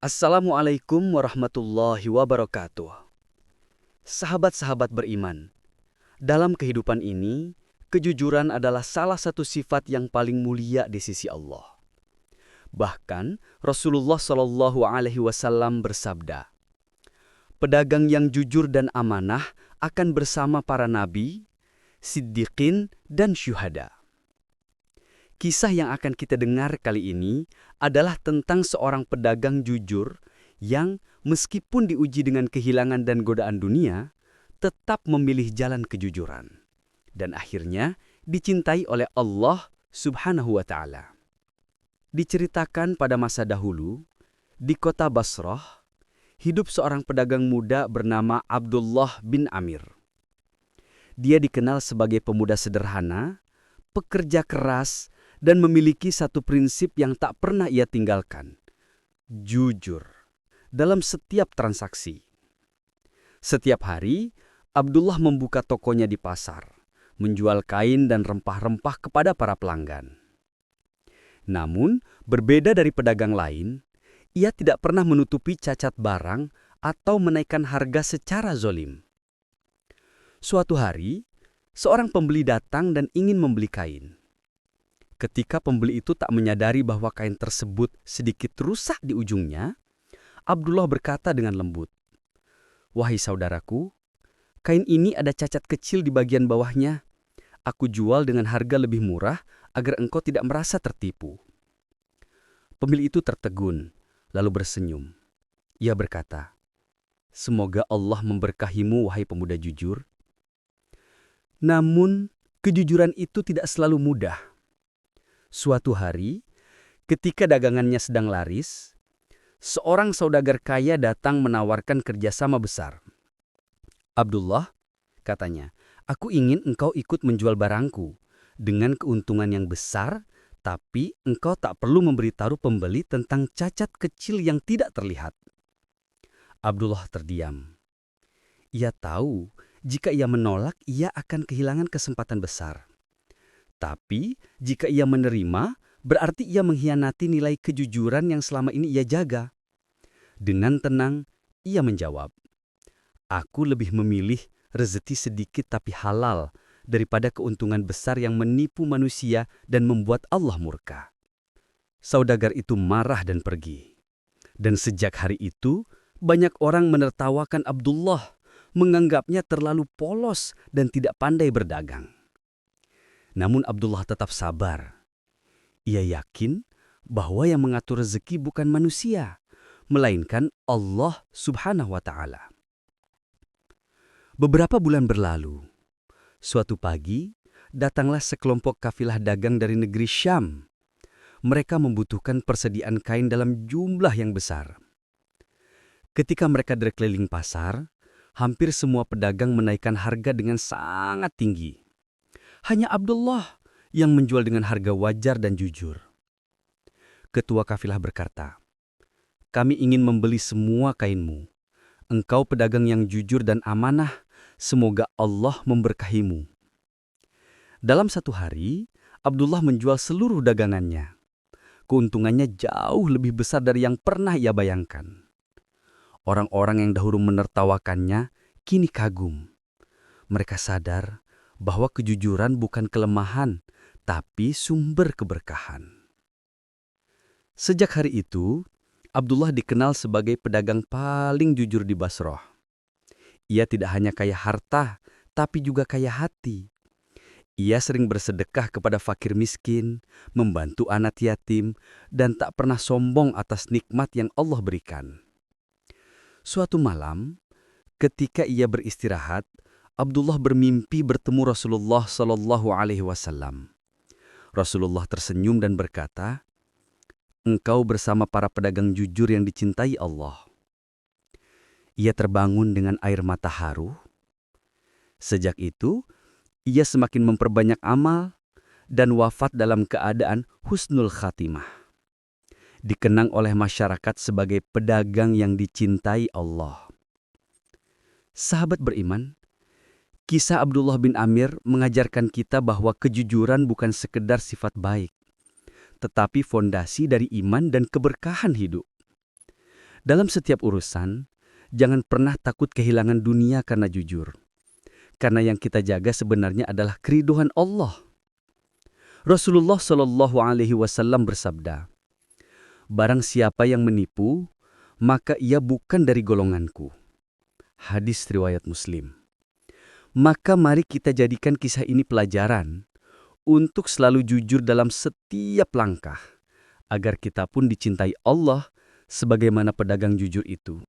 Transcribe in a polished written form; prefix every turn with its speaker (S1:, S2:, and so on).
S1: Assalamualaikum warahmatullahi wabarakatuh. Sahabat-sahabat beriman, dalam kehidupan ini, kejujuran adalah salah satu sifat yang paling mulia di sisi Allah. Bahkan, Rasulullah Shallallahu Alaihi Wasallam bersabda, pedagang yang jujur dan amanah akan bersama para nabi, siddiqin, dan syuhada. Kisah yang akan kita dengar kali ini adalah tentang seorang pedagang jujur yang meskipun diuji dengan kehilangan dan godaan dunia, tetap memilih jalan kejujuran. Dan akhirnya dicintai oleh Allah Subhanahu wa Ta'ala. Diceritakan pada masa dahulu, di kota Basrah, hidup seorang pedagang muda bernama Abdullah bin Amir. Dia dikenal sebagai pemuda sederhana, pekerja keras, dan memiliki satu prinsip yang tak pernah ia tinggalkan. Jujur dalam setiap transaksi. Setiap hari, Abdullah membuka tokonya di pasar, menjual kain dan rempah-rempah kepada para pelanggan. Namun, berbeda dari pedagang lain, ia tidak pernah menutupi cacat barang atau menaikkan harga secara zolim. Suatu hari, seorang pembeli datang dan ingin membeli kain. Ketika pembeli itu tak menyadari bahwa kain tersebut sedikit rusak di ujungnya, Abdullah berkata dengan lembut, "Wahai saudaraku, kain ini ada cacat kecil di bagian bawahnya. Aku jual dengan harga lebih murah agar engkau tidak merasa tertipu." Pembeli itu tertegun, lalu bersenyum. Ia berkata, "Semoga Allah memberkahimu, wahai pemuda jujur." Namun, kejujuran itu tidak selalu mudah. Suatu hari, ketika dagangannya sedang laris, seorang saudagar kaya datang menawarkan kerjasama besar. "Abdullah," katanya, "aku ingin engkau ikut menjual barangku dengan keuntungan yang besar, tapi engkau tak perlu memberitahu pembeli tentang cacat kecil yang tidak terlihat." Abdullah terdiam. Ia tahu jika ia menolak, ia akan kehilangan kesempatan besar. Tapi, jika ia menerima, berarti ia mengkhianati nilai kejujuran yang selama ini ia jaga. Dengan tenang, ia menjawab, "Aku lebih memilih rezeki sedikit tapi halal daripada keuntungan besar yang menipu manusia dan membuat Allah murka." Saudagar itu marah dan pergi. Dan sejak hari itu, banyak orang menertawakan Abdullah, menganggapnya terlalu polos dan tidak pandai berdagang. Namun Abdullah tetap sabar. Ia yakin bahwa yang mengatur rezeki bukan manusia, melainkan Allah Subhanahu wa Ta'ala. Beberapa bulan berlalu. Suatu pagi, datanglah sekelompok kafilah dagang dari negeri Syam. Mereka membutuhkan persediaan kain dalam jumlah yang besar. Ketika mereka berkeliling pasar, hampir semua pedagang menaikkan harga dengan sangat tinggi. Hanya Abdullah yang menjual dengan harga wajar dan jujur. Ketua kafilah berkata, "Kami ingin membeli semua kainmu. Engkau pedagang yang jujur dan amanah, semoga Allah memberkahimu." Dalam satu hari, Abdullah menjual seluruh dagangannya. Keuntungannya jauh lebih besar dari yang pernah ia bayangkan. Orang-orang yang dahulu menertawakannya kini kagum. Mereka sadar bahwa kejujuran bukan kelemahan, tapi sumber keberkahan. Sejak hari itu, Abdullah dikenal sebagai pedagang paling jujur di Basrah. Ia tidak hanya kaya harta, tapi juga kaya hati. Ia sering bersedekah kepada fakir miskin, membantu anak yatim, dan tak pernah sombong atas nikmat yang Allah berikan. Suatu malam, ketika ia beristirahat, Abdullah bermimpi bertemu Rasulullah Shallallahu Alaihi Wasallam. Rasulullah tersenyum dan berkata, "Engkau bersama para pedagang jujur yang dicintai Allah." Ia terbangun dengan air mata haru. Sejak itu, ia semakin memperbanyak amal dan wafat dalam keadaan husnul khatimah. Dikenang oleh masyarakat sebagai pedagang yang dicintai Allah. Sahabat beriman, kisah Abdullah bin Amir mengajarkan kita bahwa kejujuran bukan sekedar sifat baik, tetapi fondasi dari iman dan keberkahan hidup. Dalam setiap urusan, jangan pernah takut kehilangan dunia karena jujur. Karena yang kita jaga sebenarnya adalah keriduan Allah. Rasulullah Shallallahu Alaihi Wasallam bersabda, "Barang siapa yang menipu, maka ia bukan dari golonganku." Hadis riwayat Muslim. Maka mari kita jadikan kisah ini pelajaran untuk selalu jujur dalam setiap langkah, agar kita pun dicintai Allah sebagaimana pedagang jujur itu.